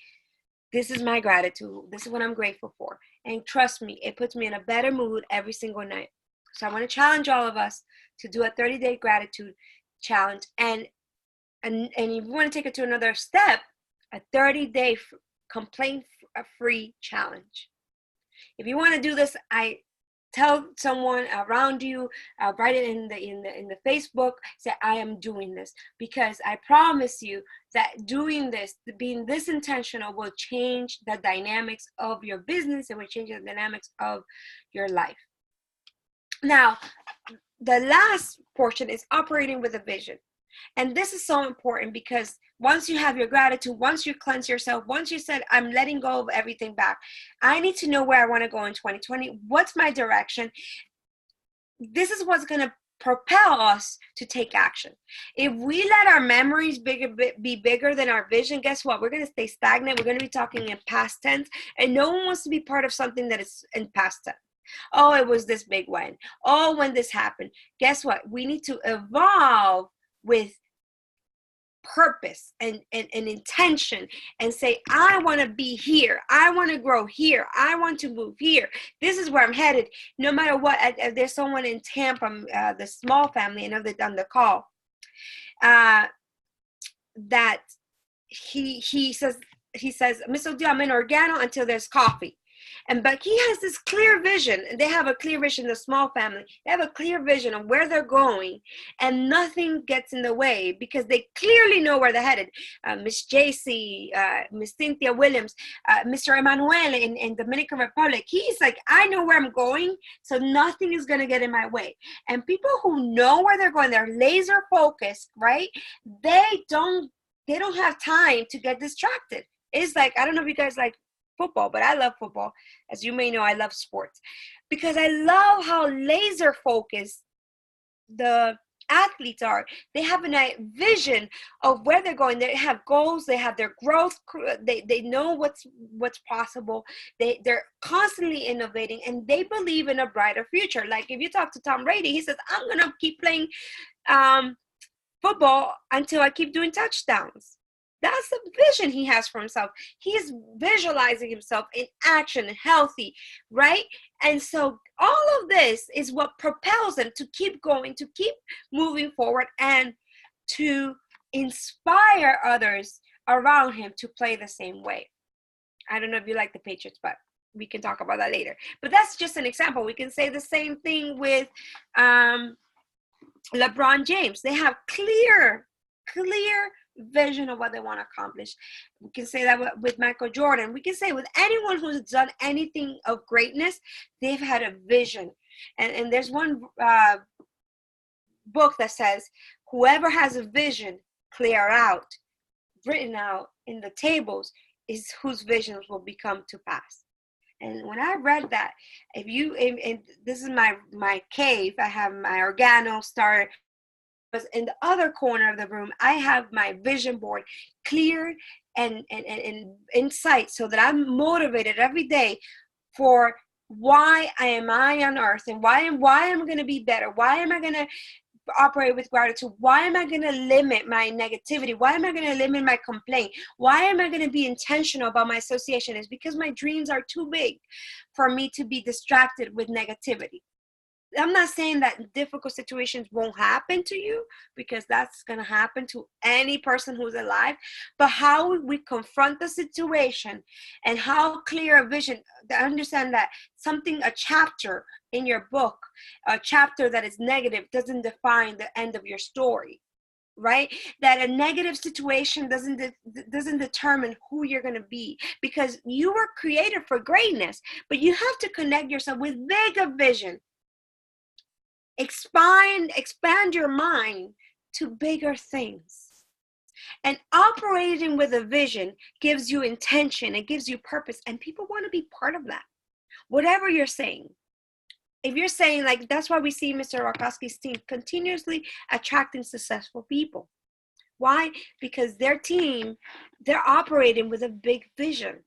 this is my gratitude, this is what I'm grateful for. And trust me, it puts me in a better mood every single night. So I want to challenge all of us to do a 30-day gratitude challenge. And if you want to take it to another step, a 30-day complaint-free challenge. If you want to do this, I tell someone around you, write it in the Facebook, say, I am doing this, because I promise you that doing this, being this intentional, will change the dynamics of your business and will change the dynamics of your life. Now, the last portion is operating with a vision. And this is so important, because once you have your gratitude, once you cleanse yourself, once you said, I'm letting go of everything back, I need to know where I want to go in 2020. What's my direction? This is what's going to propel us to take action. If we let our memories be bigger than our vision, guess what? We're going to stay stagnant. We're going to be talking in past tense, and no one wants to be part of something that is in past tense. Oh, it was this big one. Oh, when this happened. Guess what? We need to evolve with purpose and intention, and say, I want to be here. I want to grow here. I want to move here. This is where I'm headed. No matter what. There's someone in Tampa, the small family, I know they've done the call, that he says, Miss Odile, I'm in Organo until there's coffee. But he has this clear vision, and they have a clear vision, the small family. They have a clear vision of where they're going, and nothing gets in the way, because they clearly know where they're headed. Miss JC, Miss Cynthia Williams, Mr. Emmanuel in Dominican Republic, he's like, I know where I'm going, so nothing is going to get in my way. And people who know where they're going, they're laser focused, right? They don't have time to get distracted. It's like, I don't know if you guys like football, but I love football. As you may know, I love sports, because I love how laser focused the athletes are. They have a vision of where they're going. They have goals. They have their growth. They know what's possible. They're constantly innovating, and they believe in a brighter future. Like if you talk to Tom Brady, he says, I'm gonna keep playing football until I keep doing touchdowns. That's the vision he has for himself. He's visualizing himself in action, healthy, right? And so all of this is what propels him to keep going, to keep moving forward, and to inspire others around him to play the same way. I don't know if you like the Patriots, but we can talk about that later. But that's just an example. We can say the same thing with LeBron James. They have clear vision of what they want to accomplish. We can say that with Michael Jordan. We can say with anyone who's done anything of greatness, they've had a vision. And there's one book that says, whoever has a vision clear out, written out in the tables, is whose visions will become to pass. And when I read that, and this is my cave, I have my organo starter. But in the other corner of the room, I have my vision board clear and in sight, so that I'm motivated every day for why am I on earth, and why am I going to be better? Why am I going to operate with gratitude? Why am I going to limit my negativity? Why am I going to limit my complaint? Why am I going to be intentional about my association? It's because my dreams are too big for me to be distracted with negativity. I'm not saying that difficult situations won't happen to you, because that's going to happen to any person who's alive. But how we confront the situation, and how clear a vision, to understand that a chapter in your book, a chapter that is negative, doesn't define the end of your story, right? That a negative situation doesn't determine who you're going to be, because you were created for greatness. But you have to connect yourself with bigger vision. Expand your mind to bigger things. And operating with a vision gives you intention, it gives you purpose, and people want to be part of that. Whatever you're saying. If you're saying, like, that's why we see Mr. Rakowski's team continuously attracting successful people. Why? Because their team, they're operating with a big vision,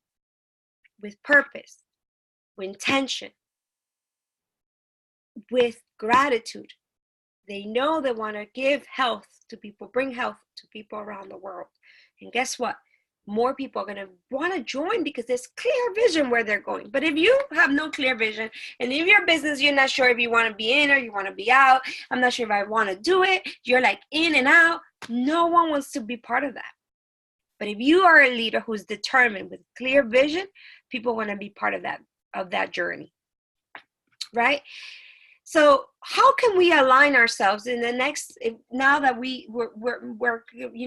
with purpose, with intention, with gratitude. They know they want to give health to people, bring health to people around the world. And guess what? More people are going to want to join, because there's clear vision where they're going. But if you have no clear vision, and if your business, you're not sure if you want to be in or you want to be out, I'm not sure if I want to do it, you're like in and out, no one wants to be part of that. But if you are a leader who's determined with clear vision, people want to be part of that journey, right? So how can we align ourselves in the next, now that we're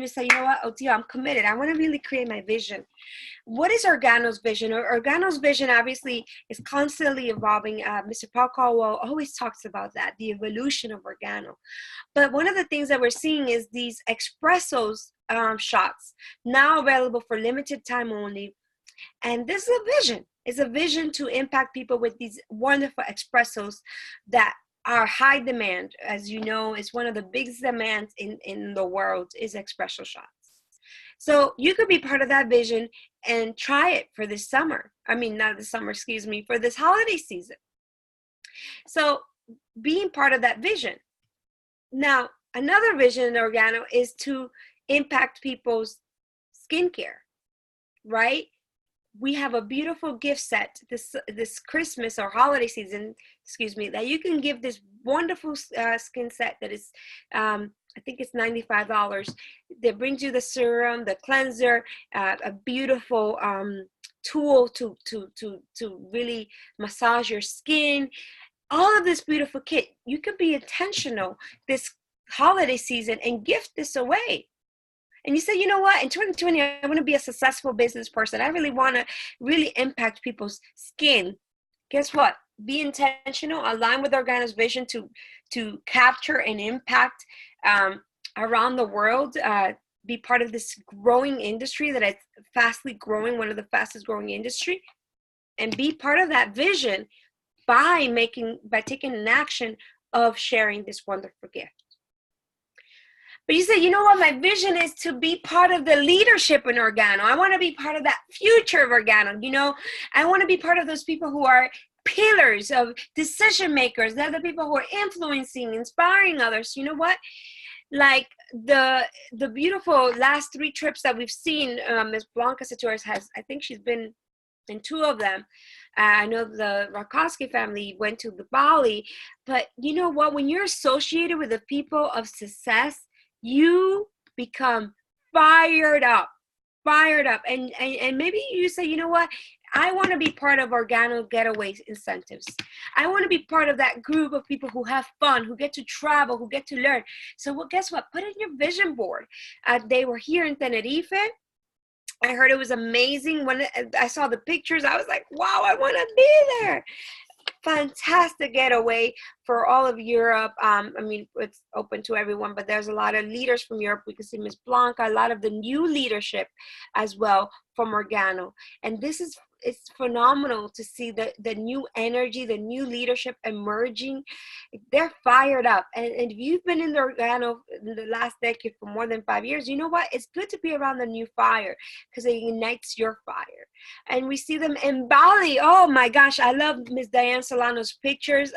say, you know what, Odile, I'm committed. I want to really create my vision. What is Organo's vision? Organo's vision obviously is constantly evolving. Mr. Paul Caldwell always talks about that, the evolution of Organo. But one of the things that we're seeing is these espressos shots now available for limited time only. And this is a vision. It's a vision to impact people with these wonderful espressos that are high demand. As you know, it's one of the biggest demands in the world is espresso shots. So you could be part of that vision and try it for this summer. I mean, not this summer, excuse me, for this holiday season. So being part of that vision. Now, another vision in Organo is to impact people's skincare, right? We have a beautiful gift set this Christmas or holiday season, that you can give this wonderful skin set that is, I think it's $95. That brings you the serum, the cleanser, a beautiful tool to really massage your skin. All of this beautiful kit. You could be intentional this holiday season and gift this away. And you say, you know what, in 2020, I want to be a successful business person. I really want to really impact people's skin. Guess what? Be intentional, align with Organo's vision to capture and impact around the world, be part of this growing industry that is fastly growing, one of the fastest growing industry, and be part of that vision by taking an action of sharing this wonderful gift. But you say, you know what, my vision is to be part of the leadership in Organo. I want to be part of that future of Organo. You know, I want to be part of those people who are pillars of decision makers. They're the people who are influencing, inspiring others. You know what? Like the beautiful last 3 trips that we've seen, Ms. Blanca Satores has, I think she's been in 2 of them. I know the Rakowski family went to the Bali, but you know what? When you're associated with the people of success, you become fired up, and maybe you say, you know what? I want to be part of Organo Getaway Incentives. I want to be part of that group of people who have fun, who get to travel, who get to learn. So, well, guess what? Put in your vision board. They were here in Tenerife. I heard it was amazing. When I saw the pictures, I was like, wow, I want to be there. Fantastic getaway for all of Europe. I mean, it's open to everyone, but there's a lot of leaders from Europe. We can see Ms. Blanca, a lot of the new leadership as well from Organo. And it's phenomenal to see the new energy, the new leadership emerging. They're fired up. And if you've been in the Organo in the last decade for more than 5 years, you know what? It's good to be around the new fire because it ignites your fire. And we see them in Bali. Oh my gosh, I love Ms. Diane Solano's pictures.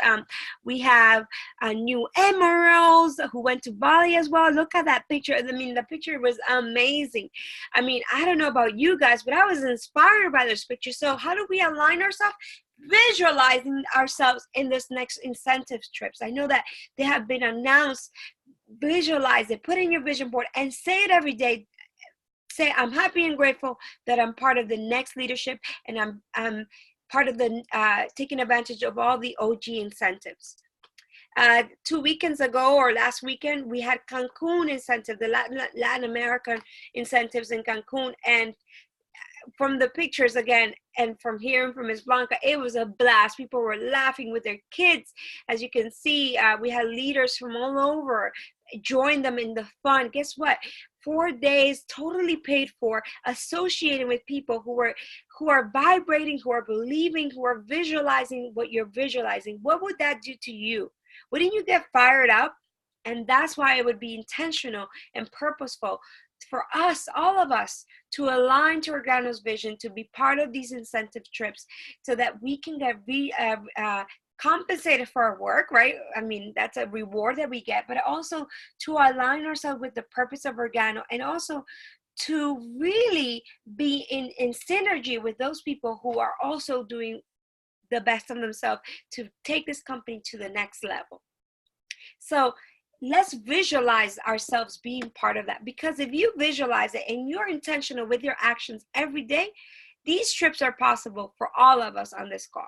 We have new emeralds who went to Bali as well. Look at that picture. I mean, the picture was amazing. I mean, I don't know about you guys, but I was inspired by this picture. So how do we align ourselves? Visualizing ourselves in this next incentives trips. I know that they have been announced. Visualize it. Put in your vision board and say it every day. Say, I'm happy and grateful that I'm part of the next leadership, and I'm part of the taking advantage of all the OG incentives. 2 weekends ago or last weekend, we had Cancun incentive, the Latin American incentives in Cancun. And from the pictures again, and from hearing from Ms. Blanca, it was a blast. People were laughing with their kids. As you can see, we had leaders from all over join them in the fun. Guess what? 4 days totally paid for, associating with people who are vibrating, who are believing, who are visualizing what you're visualizing. What would that do to you? Wouldn't you get fired up? And that's why it would be intentional and purposeful for us, all of us, to align to Organo's vision, to be part of these incentive trips so that we can get compensated for our work, right? I mean, that's a reward that we get, but also to align ourselves with the purpose of Organo, and also to really be in synergy with those people who are also doing the best of themselves to take this company to the next level. So let's visualize ourselves being part of that, because if you visualize it and you're intentional with your actions every day, these trips are possible for all of us on this call,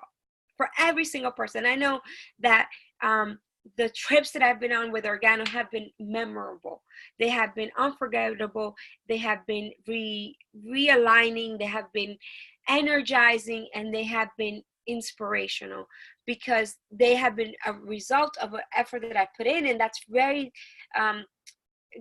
for every single person. I know that the trips that I've been on with Organo have been memorable. They have been unforgettable. They have been realigning. They have been energizing, and they have been inspirational, because they have been a result of an effort that I put in. And that's very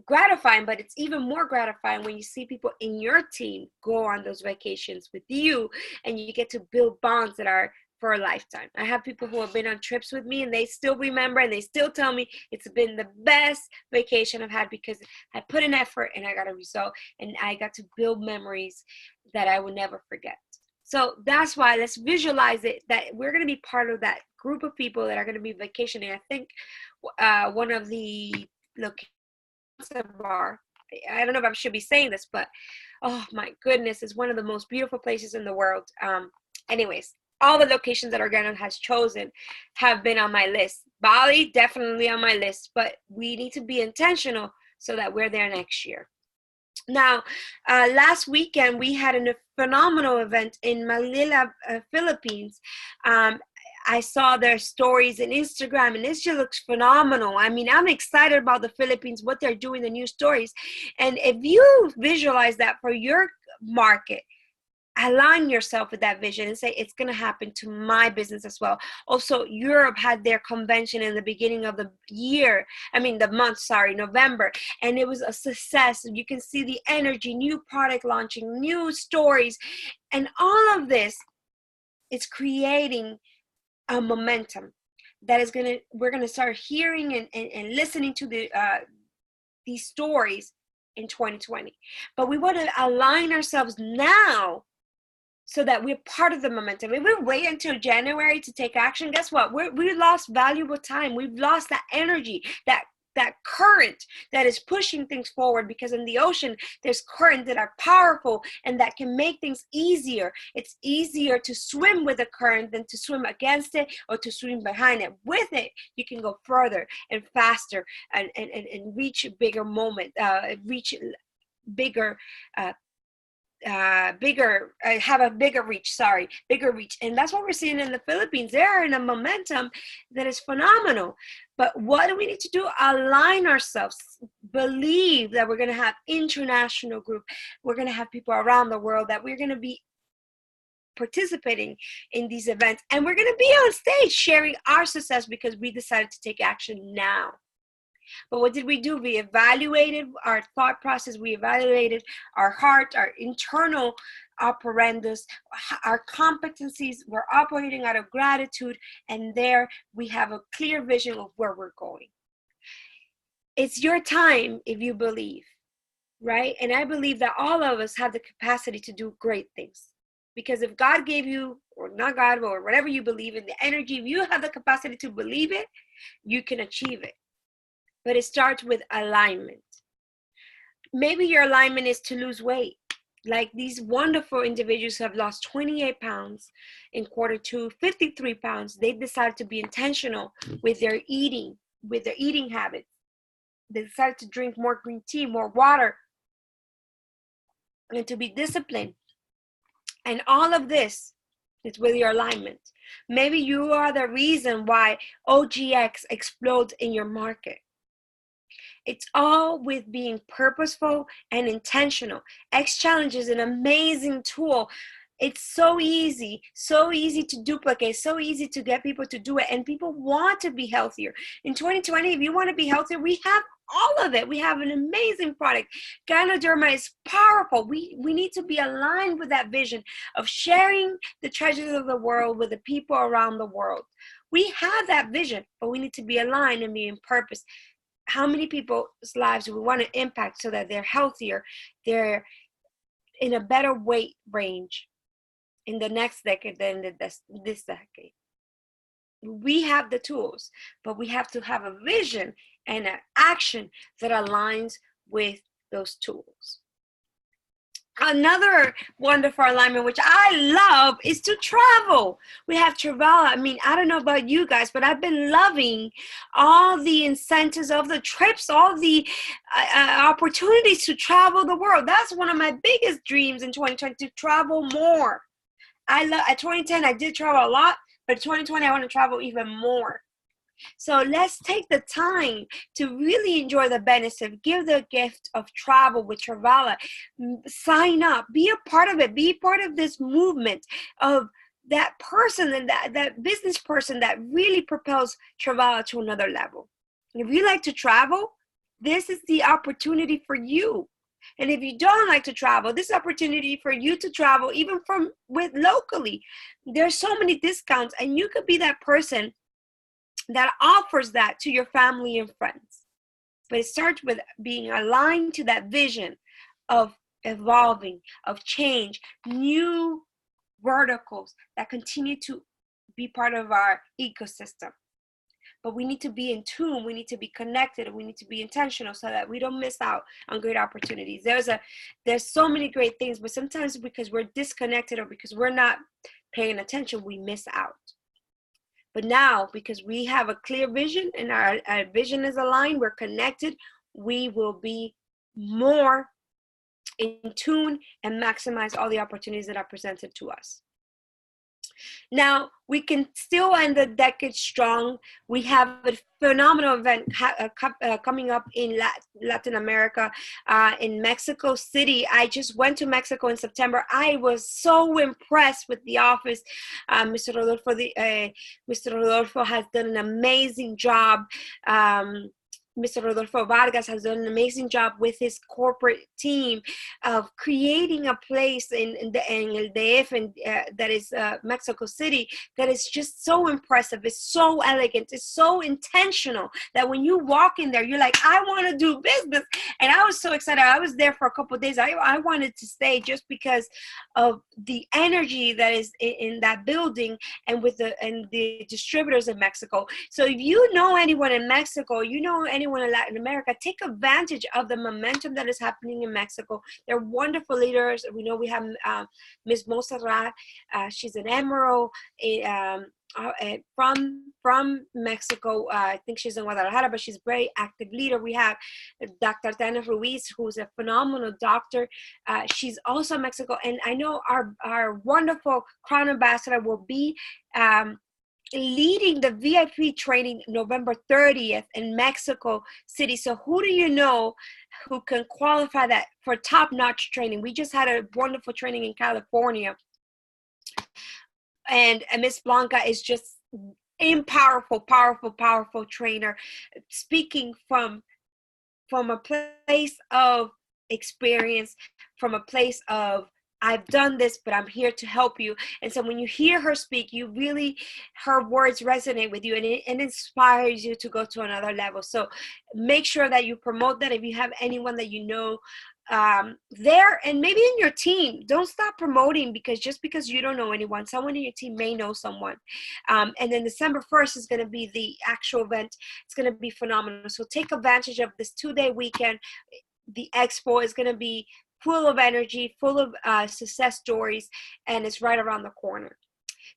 gratifying, but it's even more gratifying when you see people in your team go on those vacations with you, and you get to build bonds that are for a lifetime. I have people who have been on trips with me, and they still remember, and they still tell me it's been the best vacation I've had because I put in effort and I got a result, and I got to build memories that I will never forget. So that's why let's visualize it, that we're going to be part of that group of people that are going to be vacationing. I think one of the locations, I don't know if I should be saying this, but oh my goodness, it's one of the most beautiful places in the world. Anyways, all the locations that Organo has chosen have been on my list. Bali, definitely on my list, but we need to be intentional so that we're there next year. Now, last weekend, we had a phenomenal event in Manila, Philippines. I saw their stories in Instagram, and this just looks phenomenal. I mean, I'm excited about the Philippines, what they're doing, the new stories. And if you visualize that for your market, align yourself with that vision and say, it's going to happen to my business as well. Also, Europe had their convention in the beginning of the November, and it was a success. You can see the energy, new product launching, new stories, and all of this is creating a momentum that is we're going to start hearing and listening to these stories in 2020. But we want to align ourselves now so that we're part of the momentum. If we wait until January to take action, guess what? We lost valuable time. We've lost that energy, that current that is pushing things forward, because in the ocean, there's currents that are powerful and that can make things easier. It's easier to swim with the current than to swim against it or to swim behind it. With it, you can go further and faster and reach a bigger moment, reach bigger have a bigger reach, and that's what we're seeing in the Philippines. They're in a momentum that is phenomenal. But what do we need to do? Align ourselves, believe that we're going to have international group, we're going to have people around the world, that we're going to be participating in these events, and we're going to be on stage sharing our success because we decided to take action now. But what did we do? We evaluated our thought process. We evaluated our heart, our internal operandus, our competencies. We're operating out of gratitude. And there we have a clear vision of where we're going. It's your time if you believe, right? And I believe that all of us have the capacity to do great things. Because if God gave you, or not God, or whatever you believe in, the energy, if you have the capacity to believe it, you can achieve it. But it starts with alignment. Maybe your alignment is to lose weight. Like these wonderful individuals who have lost 28 pounds in Q2, 53 pounds. They decided to be intentional with their eating habits. They decided to drink more green tea, more water, and to be disciplined. And all of this is with your alignment. Maybe you are the reason why OGX explodes in your market. It's all with being purposeful and intentional. X Challenge is an amazing tool. It's so easy to duplicate, so easy to get people to do it. And people want to be healthier. In 2020, if you want to be healthier, we have all of it. We have an amazing product. Gynoderma is powerful. We need to be aligned with that vision of sharing the treasures of the world with the people around the world. We have that vision, but we need to be aligned and be in purpose. How many people's lives do we want to impact so that they're healthier, they're in a better weight range in the next decade than this decade? We have the tools, but we have to have a vision and an action that aligns with those tools. Another wonderful alignment, which I love, is to travel. We have Travella. I mean, I don't know about you guys, but I've been loving all the incentives of the trips, all the opportunities to travel the world. That's one of my biggest dreams in 2020, to travel more. At 2010, I did travel a lot, but 2020, I want to travel even more. So let's take the time to really enjoy the benefit, give the gift of travel with Travella, sign up, be a part of it, be part of this movement of that person and that business person that really propels Travella to another level. If you like to travel, this is the opportunity for you. And if you don't like to travel, this is opportunity for you to travel even with locally. There's so many discounts, and you could be that person that offers that to your family and friends. But it starts with being aligned to that vision of evolving, of change, new verticals that continue to be part of our ecosystem. But we need to be in tune, we need to be connected, and we need to be intentional so that we don't miss out on great opportunities. There's so many great things, but sometimes because we're disconnected or because we're not paying attention, we miss out. But now, because we have a clear vision and our vision is aligned, we're connected, we will be more in tune and maximize all the opportunities that are presented to us. Now, we can still end the decade strong. We have a phenomenal event coming up in Latin America, in Mexico City. I just went to Mexico in September. I was so impressed with the office. Mr. Rodolfo has done an amazing job Mr. Rodolfo Vargas has done an amazing job with his corporate team of creating a place in El DF, and that is Mexico City, that is just so impressive. It's so elegant. It's so intentional that when you walk in there, you're like, I want to do business. And I was so excited. I was there for a couple of days. I wanted to stay just because of the energy that is in that building, and with the distributors in Mexico. So if you know anyone in Mexico, you know anyone in Latin America, take advantage of the momentum that is happening in Mexico. They're wonderful leaders. We know we have Ms. Monserrat. She's an Emerald from Mexico. I think she's in Guadalajara, but she's a very active leader. We have Dr. Tana Ruiz, who's a phenomenal doctor. She's also in Mexico. And I know our wonderful Crown Ambassador will be leading the VIP training November 30th in Mexico City. So who do you know who can qualify that for top-notch training? We just had a wonderful training in California. And Miss Blanca is just a powerful trainer, speaking from a place of experience, from a place of, I've done this, but I'm here to help you. And so when you hear her speak, her words resonate with you, and it inspires you to go to another level. So make sure that you promote that. If you have anyone that you know there, and maybe in your team, don't stop promoting, because just because you don't know anyone, someone in your team may know someone. And then December 1st is going to be the actual event. It's going to be phenomenal. So take advantage of this 2-day weekend. The expo is going to be full of energy, full of success stories, and it's right around the corner.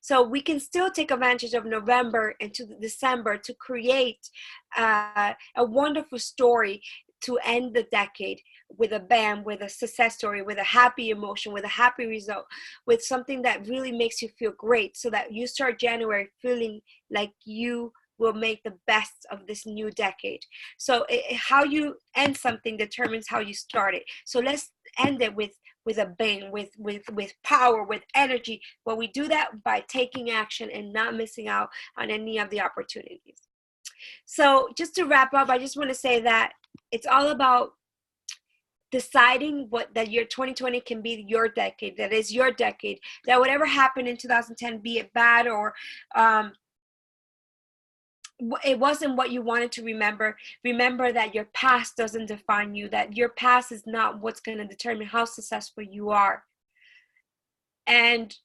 So we can still take advantage of November into December to create a wonderful story to end the decade with a bam, with a success story, with a happy emotion, with a happy result, with something that really makes you feel great, so that you start January feeling like you will make the best of this new decade. So how you end something determines how you start it. So let's end it with a bang, with power, with energy. But we do that by taking action and not missing out on any of the opportunities. So just to wrap up, I just want to say that it's all about deciding that your 2020 can be your decade, that is your decade, that whatever happened in 2010, be it bad or it wasn't what you wanted to remember that your past doesn't define you, that your past is not what's going to determine how successful you are, and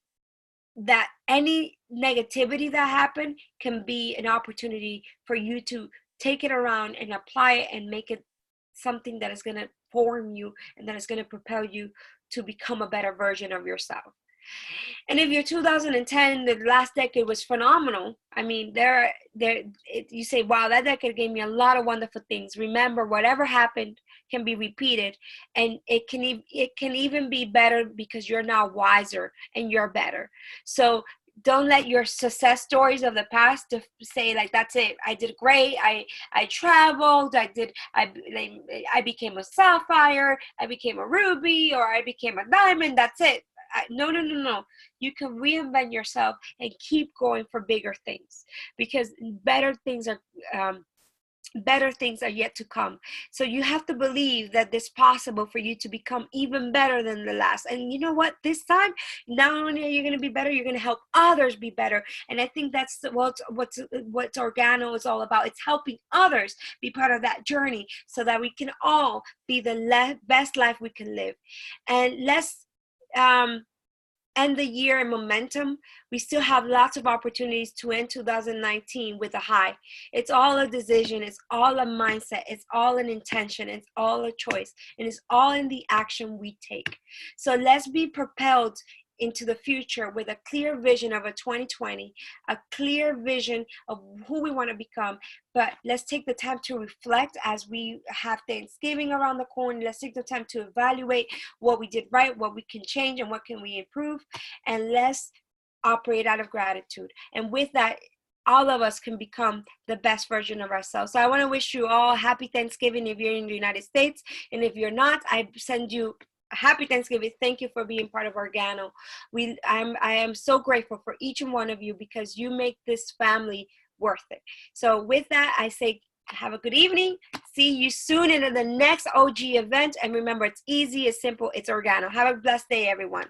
that any negativity that happened can be an opportunity for you to take it around and apply it and make it something that is going to form you and that is going to propel you to become a better version of yourself. And if your 2010, the last decade, was phenomenal, I mean, you say, wow, that decade gave me a lot of wonderful things. Remember, whatever happened can be repeated, and it can even be better because you're now wiser and you're better. So don't let your success stories of the past to say like, that's it, I did great, I traveled, I became a sapphire, I became a ruby, or I became a diamond, that's it. No. You can reinvent yourself and keep going for bigger things, because better things are yet to come. So you have to believe that it's possible for you to become even better than the last. And you know what? This time, not only are you going to be better, you're going to help others be better. And I think that's what Organo is all about. It's helping others be part of that journey, so that we can all be the best life we can live. And let's end the year in momentum. We still have lots of opportunities to end 2019 with a high. It's all a decision. It's all a mindset. It's all an intention. It's all a choice. And it's all in the action we take. So let's be propelled into the future with a clear vision of a 2020, a clear vision of who we want to become. But let's take the time to reflect as we have Thanksgiving around the corner. Let's take the time to evaluate what we did right, what we can change, and what can we improve. And let's operate out of gratitude. And with that, all of us can become the best version of ourselves. So I want to wish you all happy Thanksgiving if you're in the United States. And if you're not, I send you happy Thanksgiving. Thank you for being part of Organo. I am so grateful for each and one of you, because you make this family worth it. So with that, I say have a good evening. see you soon in the next OG event. And remember, it's easy, it's simple, it's Organo. Have a blessed day, everyone.